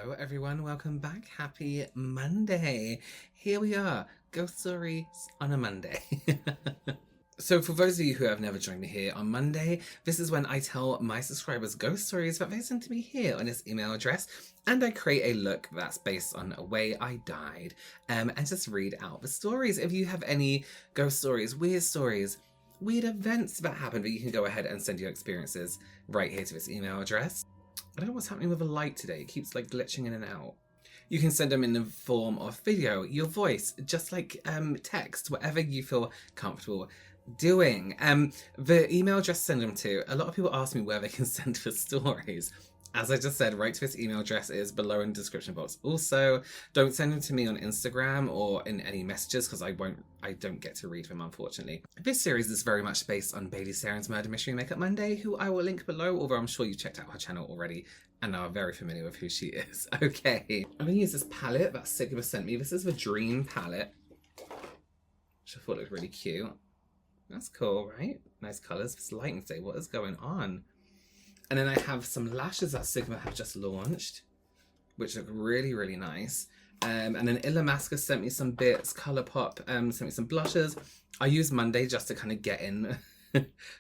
Hello everyone, welcome back. Happy Monday. Here we are, ghost stories on a Monday. So for those of you who have never joined me here on Monday, this is when I tell my subscribers ghost stories that they send to me here on this email address, and I create a look that's based on a way I died, and just read out the stories. If you have any ghost stories, weird events that happened, but you can go ahead and send your experiences right here to this email address. I don't know what's happening with the light today. It keeps like glitching in and out. You can send them in the form of video, your voice, just like text, whatever you feel comfortable doing. The email address to send them to, a lot of people ask me where they can send the stories. As I just said, right to this email address is below in the description box. Also, don't send them to me on Instagram or in any messages because I don't get to read them, unfortunately. This series is very much based on Bailey Saren's Murder Mystery Makeup Monday, who I will link below, although I'm sure you checked out her channel already and are very familiar with who she is. Okay, I'm going to use this palette that Sigma sent me. This is the Dream palette, which I thought looked really cute. That's cool, right? Nice colours. It's lighting today. What is going on? And then I have some lashes that Sigma have just launched, which look really, really nice. And then Illamasqua sent me some bits. Colourpop sent me some blushes. I used Monday just to kind of get in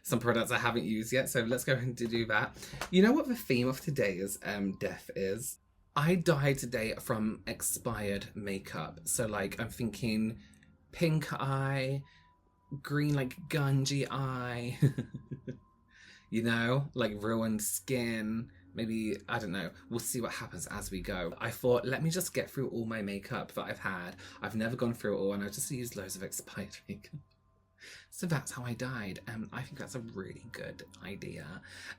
some products I haven't used yet. So let's go ahead and do that. You know what the theme of today's death is? I died today from expired makeup. So like I'm thinking pink eye, green like gungy eye. You know, like ruined skin, maybe, I don't know. We'll see what happens as we go. I thought, let me just get through all my makeup that I've had. I've never gone through it all, and I just used loads of expired makeup. So that's how I died. I think that's a really good idea.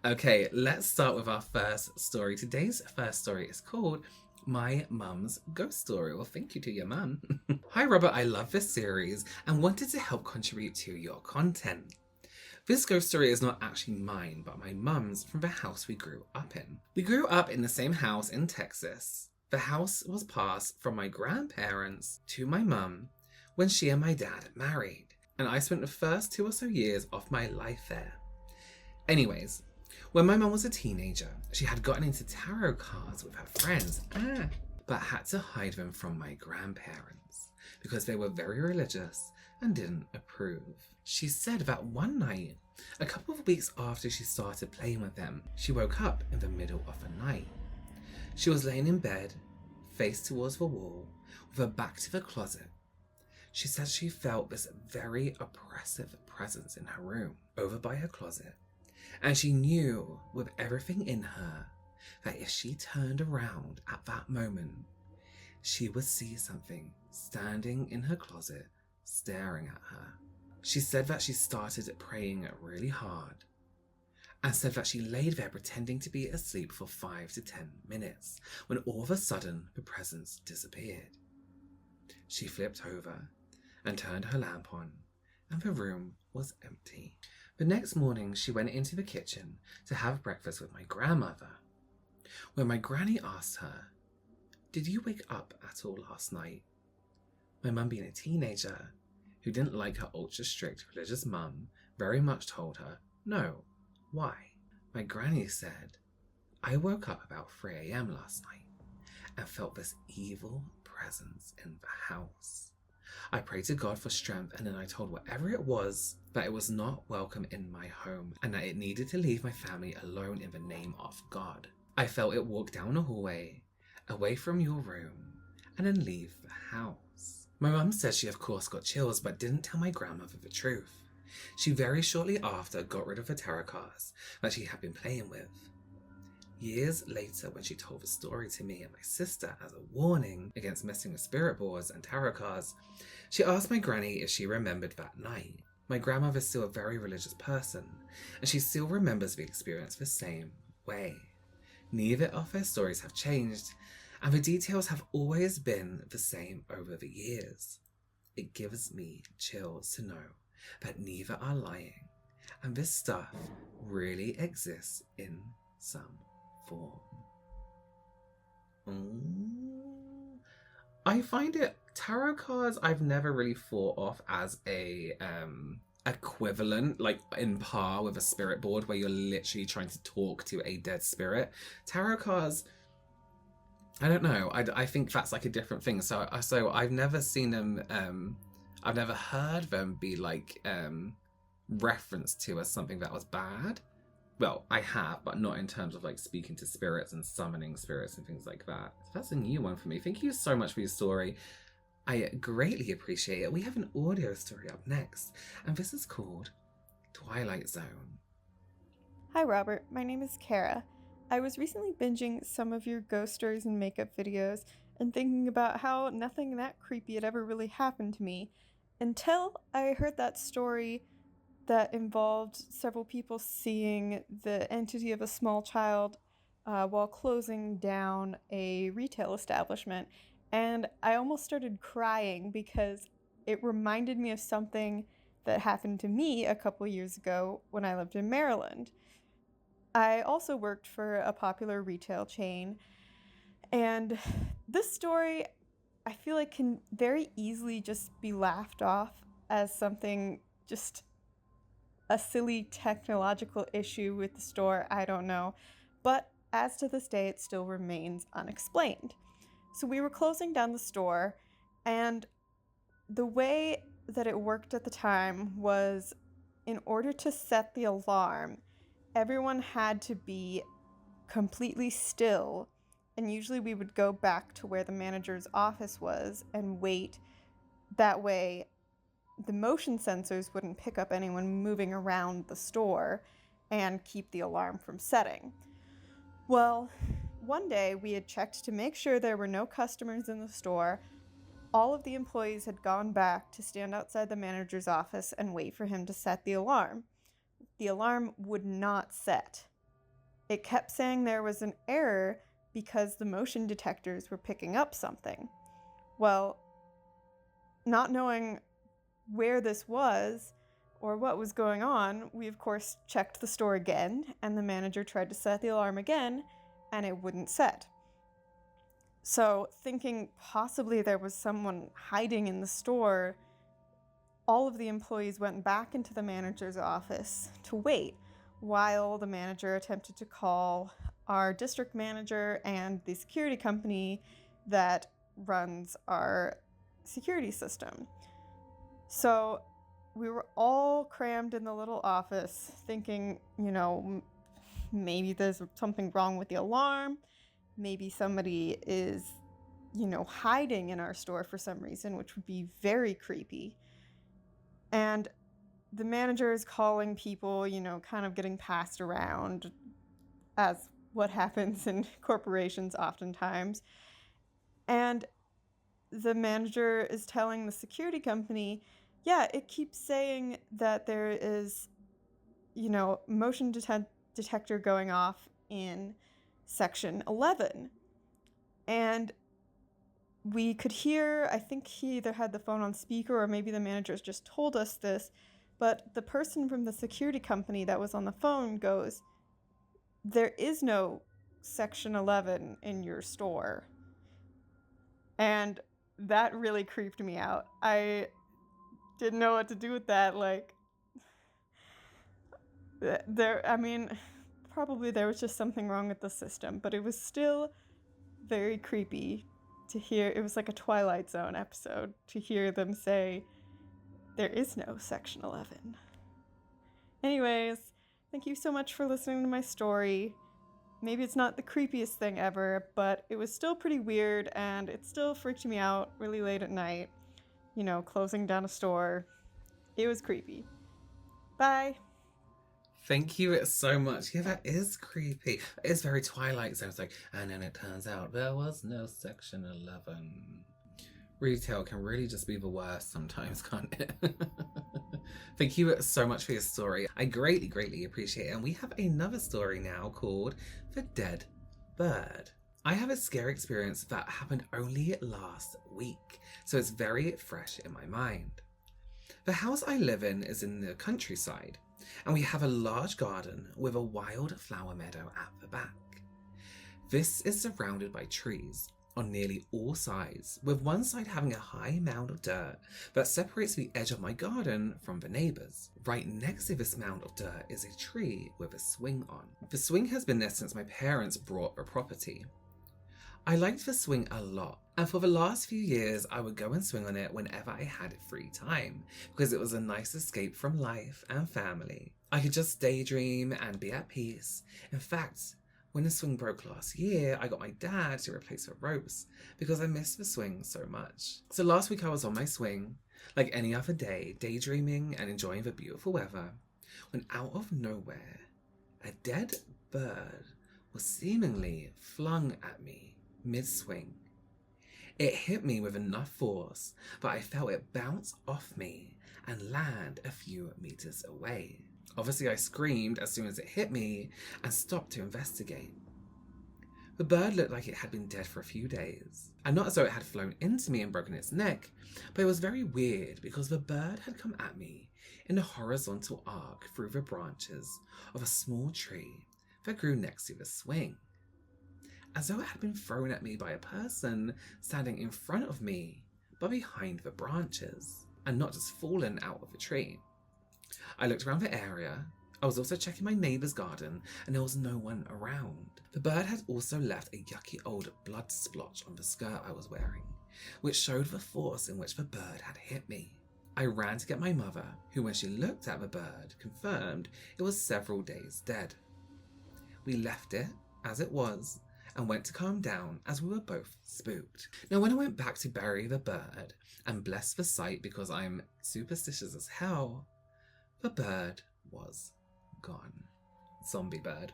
Okay, let's start with our first story. Today's first story is called My Mum's Ghost Story. Well, thank you to your mum. Hi, Robert. I love this series and wanted to help contribute to your content. This ghost story is not actually mine, but my mum's from the house we grew up in. We grew up in the same house in Texas. The house was passed from my grandparents to my mum when she and my dad married, and I spent the first 2 or so years of my life there. Anyways, when my mum was a teenager, she had gotten into tarot cards with her friends, but had to hide them from my grandparents because they were very religious and didn't approve. She said that one night, a couple of weeks after she started playing with them, she woke up in the middle of the night. She was laying in bed, face towards the wall, with her back to the closet. She said she felt this very oppressive presence in her room, over by her closet, and she knew with everything in her that if she turned around at that moment, she would see something standing in her closet, staring at her. She said that she started praying really hard and said that she laid there pretending to be asleep for 5 to 10 minutes when all of a sudden the presence disappeared. She flipped over and turned her lamp on and the room was empty. The next morning she went into the kitchen to have breakfast with my grandmother, when my granny asked her, "Did you wake up at all last night?" My mum, being a teenager who didn't like her ultra-strict religious mum, very much told her, "No, why?" My granny said, "I woke up about 3 a.m. last night and felt this evil presence in the house. I prayed to God for strength, and then I told whatever it was that it was not welcome in my home and that it needed to leave my family alone in the name of God. I felt it walk down the hallway, away from your room, and then leave the house." My mum said she of course got chills but didn't tell my grandmother the truth. She very shortly after got rid of the tarot cards that she had been playing with. Years later, when she told the story to me and my sister as a warning against messing with spirit boards and tarot cards, she asked my granny if she remembered that night. My grandmother's still a very religious person, and she still remembers the experience the same way. Neither of her stories have changed, and the details have always been the same over the years. It gives me chills to know that neither are lying, and this stuff really exists in some form. I find it, tarot cards I've never really thought of as a equivalent, like in par with a spirit board where you're literally trying to talk to a dead spirit. Tarot cards I don't know. I think that's like a different thing. So I've never seen them. I've never heard them be like referenced to as something that was bad. Well, I have, but not in terms of like speaking to spirits and summoning spirits and things like that. So that's a new one for me. Thank you so much for your story. I greatly appreciate it. We have an audio story up next, and this is called Twilight Zone. Hi Robert, my name is Kara. I was recently binging some of your ghost stories and makeup videos and thinking about how nothing that creepy had ever really happened to me until I heard that story that involved several people seeing the entity of a small child while closing down a retail establishment. And I almost started crying because it reminded me of something that happened to me a couple years ago when I lived in Maryland. I also worked for a popular retail chain, and this story I feel like can very easily just be laughed off as something, just a silly technological issue with the store, I don't know. But as to this day, it still remains unexplained. So we were closing down the store, and the way that it worked at the time was, in order to set the alarm, everyone had to be completely still, and usually we would go back to where the manager's office was and wait. That way the motion sensors wouldn't pick up anyone moving around the store and keep the alarm from setting. Well, one day we had checked to make sure there were no customers in the store. All of the employees had gone back to stand outside the manager's office and wait for him to set the alarm. The alarm would not set. It kept saying there was an error because the motion detectors were picking up something. Well, not knowing where this was or what was going on, we of course checked the store again, and the manager tried to set the alarm again, and it wouldn't set. So, thinking possibly there was someone hiding in the store, all of the employees went back into the manager's office to wait while the manager attempted to call our district manager and the security company that runs our security system. So we were all crammed in the little office thinking, maybe there's something wrong with the alarm. Maybe somebody is, hiding in our store for some reason, which would be very creepy. And the manager is calling people, kind of getting passed around, as what happens in corporations oftentimes. And the manager is telling the security company, yeah, it keeps saying that there is, motion detector going off in section 11. And we could hear, I think he either had the phone on speaker or maybe the manager just told us this, but the person from the security company that was on the phone goes, there is no section 11 in your store. And that really creeped me out. I didn't know what to do with that. Probably there was just something wrong with the system, but it was still very creepy to hear. It was like a Twilight Zone episode to hear them say, there is no section 11. Anyways, thank you so much for listening to my story. Maybe it's not the creepiest thing ever, but it was still pretty weird, and it still freaked me out really late at night. Closing down a store. It was creepy. Bye. Thank you so much. Yeah, that is creepy. It is very Twilight Zone. It's like, and then it turns out there was no section 11. Retail can really just be the worst sometimes, can't it? Thank you so much for your story. I greatly, greatly appreciate it. And we have another story now called The Dead Bird. I have a scary experience that happened only last week, so it's very fresh in my mind. The house I live in is in the countryside, and we have a large garden with a wild flower meadow at the back. This is surrounded by trees on nearly all sides, with one side having a high mound of dirt that separates the edge of my garden from the neighbours. Right next to this mound of dirt is a tree with a swing on. The swing has been there since my parents bought the property. I liked the swing a lot, and for the last few years I would go and swing on it whenever I had free time, because it was a nice escape from life and family. I could just daydream and be at peace. In fact, when the swing broke last year, I got my dad to replace the ropes because I missed the swing so much. So last week I was on my swing, like any other day, daydreaming and enjoying the beautiful weather, when out of nowhere, a dead bird was seemingly flung at me mid-swing. It hit me with enough force that I felt it bounce off me and land a few meters away. Obviously, I screamed as soon as it hit me and stopped to investigate. The bird looked like it had been dead for a few days, and not as though it had flown into me and broken its neck, but it was very weird because the bird had come at me in a horizontal arc through the branches of a small tree that grew next to the swing, as though it had been thrown at me by a person standing in front of me but behind the branches, and not just fallen out of the tree. I looked around the area. I was also checking my neighbour's garden, and there was no one around. The bird had also left a yucky old blood splotch on the skirt I was wearing, which showed the force in which the bird had hit me. I ran to get my mother, who, when she looked at the bird, confirmed it was several days dead. We left it as it was and went to calm down as we were both spooked. Now, when I went back to bury the bird and bless the site because I'm superstitious as hell, the bird was gone. Zombie bird.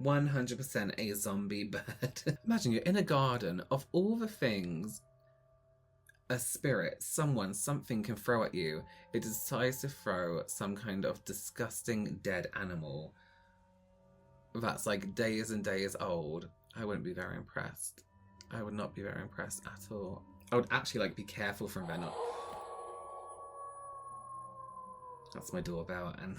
100% a zombie bird. Imagine you're in a garden, of all the things a spirit, someone, something can throw at you, it decides to throw some kind of disgusting dead animal that's like days and days old. I wouldn't be very impressed. I would not be very impressed at all. I would actually like be careful from venom. That's my doorbell and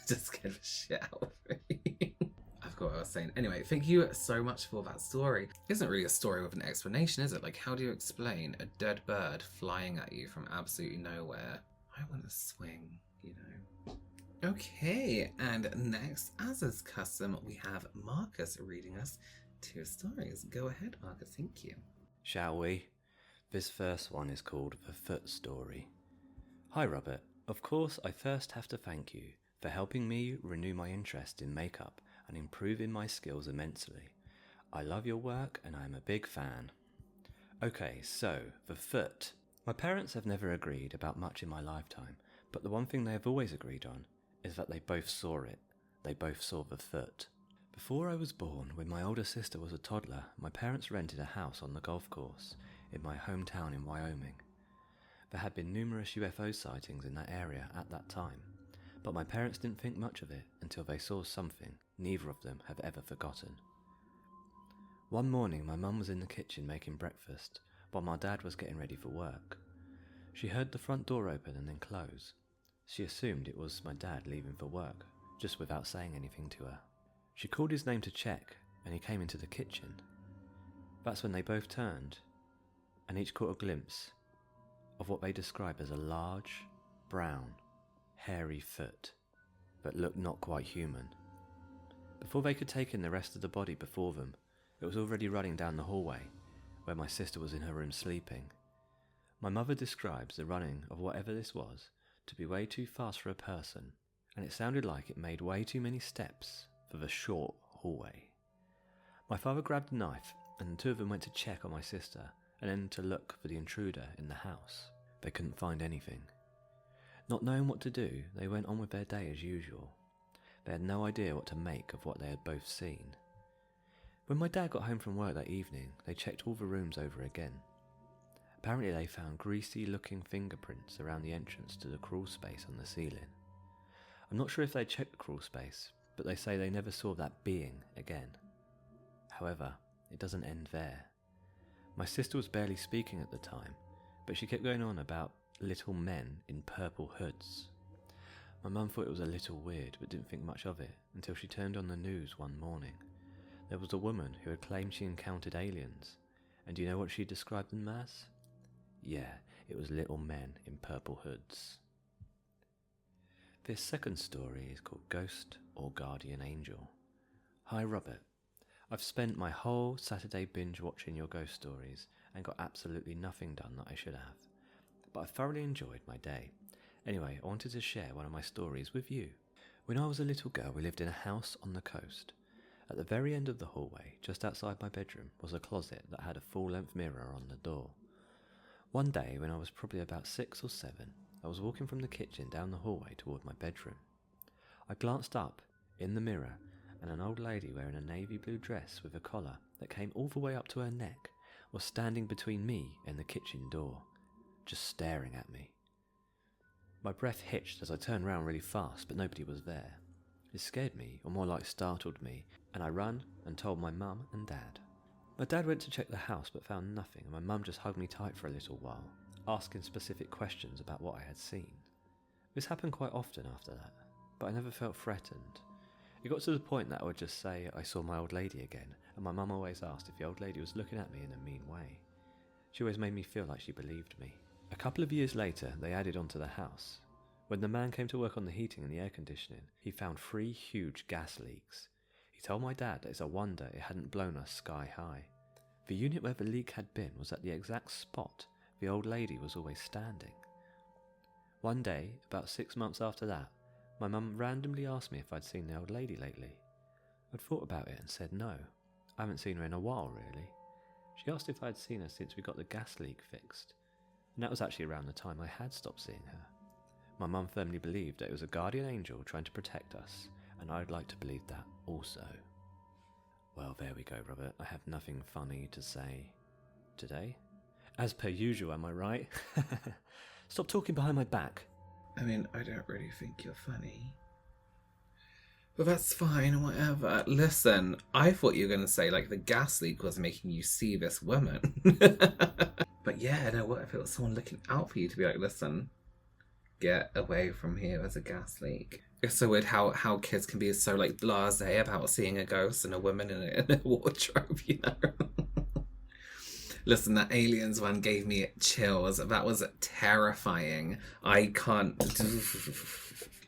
just scared the shit out of me. I forgot what I was saying. Anyway, thank you so much for that story. It isn't really a story with an explanation, is it? Like, how do you explain a dead bird flying at you from absolutely nowhere? I want to swing, you know. Okay, and next, as is custom, we have Marcus reading us 2 stories. Go ahead, Marcus, thank you. Shall we? This first one is called The Foot Story. Hi Robert, of course I first have to thank you for helping me renew my interest in makeup and improving my skills immensely. I love your work and I am a big fan. Okay, so, the foot. My parents have never agreed about much in my lifetime, but the one thing they have always agreed on is that they both saw it. They both saw the foot. Before I was born, when my older sister was a toddler, my parents rented a house on the golf course in my hometown in Wyoming. There had been numerous UFO sightings in that area at that time, but my parents didn't think much of it until they saw something neither of them have ever forgotten. One morning my mum was in the kitchen making breakfast while my dad was getting ready for work. She heard the front door open and then close. She assumed it was my dad leaving for work, just without saying anything to her. She called his name to check, and he came into the kitchen. That's when they both turned, and each caught a glimpse of what they described as a large, brown, hairy foot that looked not quite human. Before they could take in the rest of the body before them, it was already running down the hallway, where my sister was in her room sleeping. My mother describes the running of whatever this was to be way too fast for a person, and it sounded like it made way too many steps for the short hallway. My father grabbed a knife, and the two of them went to check on my sister, and then to look for the intruder in the house. They couldn't find anything. Not knowing what to do, they went on with their day as usual. They had no idea what to make of what they had both seen. When my dad got home from work that evening, they checked all the rooms over again. Apparently they found greasy-looking fingerprints around the entrance to the crawl space on the ceiling. I'm not sure if they checked the crawl space, but they say they never saw that being again. However, it doesn't end there. My sister was barely speaking at the time, but she kept going on about little men in purple hoods. My mum thought it was a little weird, but didn't think much of it until she turned on the news one morning. There was a woman who had claimed she encountered aliens, and do you know what she described them as? Yeah, it was little men in purple hoods. This second story is called Ghost or Guardian Angel. Hi Robert, I've spent my whole Saturday binge watching your ghost stories and got absolutely nothing done that I should have. But I thoroughly enjoyed my day. Anyway, I wanted to share one of my stories with you. When I was a little girl, we lived in a house on the coast. At the very end of the hallway, just outside my bedroom, was a closet that had a full-length mirror on the door. One day, when I was probably about 6 or 7, I was walking from the kitchen down the hallway toward my bedroom. I glanced up in the mirror, and an old lady wearing a navy blue dress with a collar that came all the way up to her neck was standing between me and the kitchen door, just staring at me. My breath hitched as I turned round really fast, but nobody was there. It scared me, or more like startled me, and I ran and told my mum and dad. My dad went to check the house but found nothing, and my mum just hugged me tight for a little while, asking specific questions about what I had seen. This happened quite often after that, but I never felt threatened. It got to the point that I would just say I saw my old lady again, and my mum always asked if the old lady was looking at me in a mean way. She always made me feel like she believed me. A couple of years later, they added on to the house. When the man came to work on the heating and the air conditioning, he found 3 huge gas leaks. He told my dad that it's a wonder it hadn't blown us sky high. The unit where the leak had been was at the exact spot the old lady was always standing. One day, about 6 months after that, my mum randomly asked me if I'd seen the old lady lately. I'd thought about it and said no. I haven't seen her in a while, really. She asked if I'd seen her since we got the gas leak fixed, and that was actually around the time I had stopped seeing her. My mum firmly believed that it was a guardian angel trying to protect us, and I'd like to believe that also. Well, there we go, Robert. I have nothing funny to say today. As per usual, am I right? Stop talking behind my back. I mean, I don't really think you're funny. But that's fine, whatever. Listen, I thought you were going to say, like, the gas leak was making you see this woman. But yeah, no, what if it was someone looking out for you to be like, listen, get away from here, there's a gas leak. It's so weird how kids can be so, like, blasé about seeing a ghost and a woman in a wardrobe, you know? Listen, that aliens one gave me chills. That was terrifying. I can't...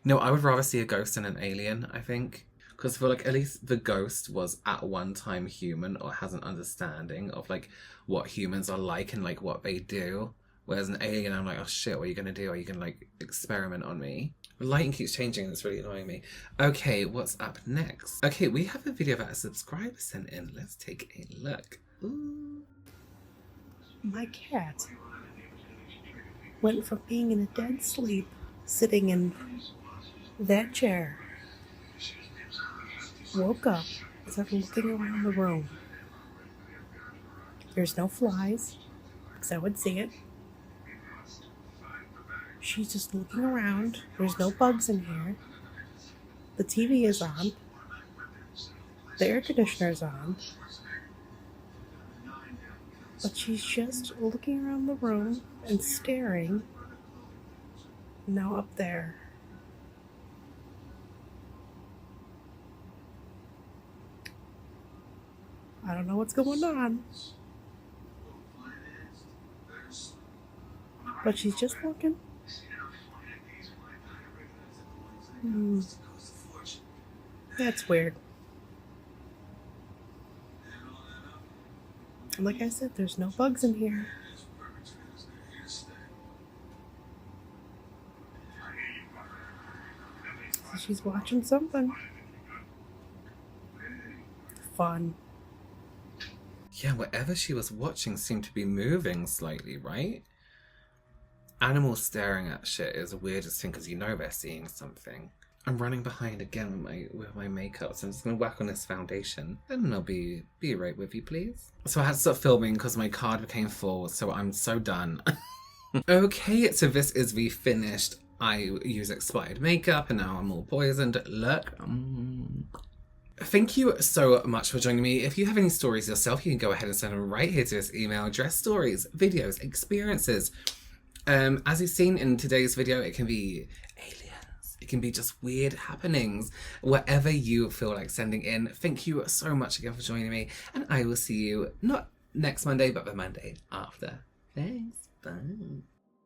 No, I would rather see a ghost than an alien, I think. Because I feel like at least the ghost was at one time human or has an understanding of, like, what humans are like and, like, what they do. Whereas an alien, I'm like, oh shit, what are you going to do? Are you going to, like, experiment on me? The lighting keeps changing and it's really annoying me. Okay, what's up next? Okay, we have a video that a subscriber sent in. Let's take a look. Ooh. My cat went from being in a dead sleep, sitting in that chair, woke up, started looking around the room. There's no flies, because I would see it. She's just looking around. There's no bugs in here. The TV is on. The air conditioner's on. But she's just looking around the room and staring. Now up there. I don't know what's going on. But she's just looking. That's weird. And like I said, there's no bugs in here. So she's watching something. Fun. Yeah, whatever she was watching seemed to be moving slightly, right? Animals staring at shit is the weirdest thing because you know they're seeing something. I'm running behind again with my makeup, so I'm just going to whack on this foundation and I'll be right with you, please. So I had to stop filming because my card became full, so I'm so done. Okay, so this is the finished. I use expired makeup and now I'm all poisoned. Look. Thank you so much for joining me. If you have any stories yourself, you can go ahead and send them right here to this email address. Stories, videos, experiences. As you've seen in today's video, it can be aliens. It can be just weird happenings. Whatever you feel like sending in. Thank you so much again for joining me. And I will see you not next Monday, but the Monday after. Thanks. Bye.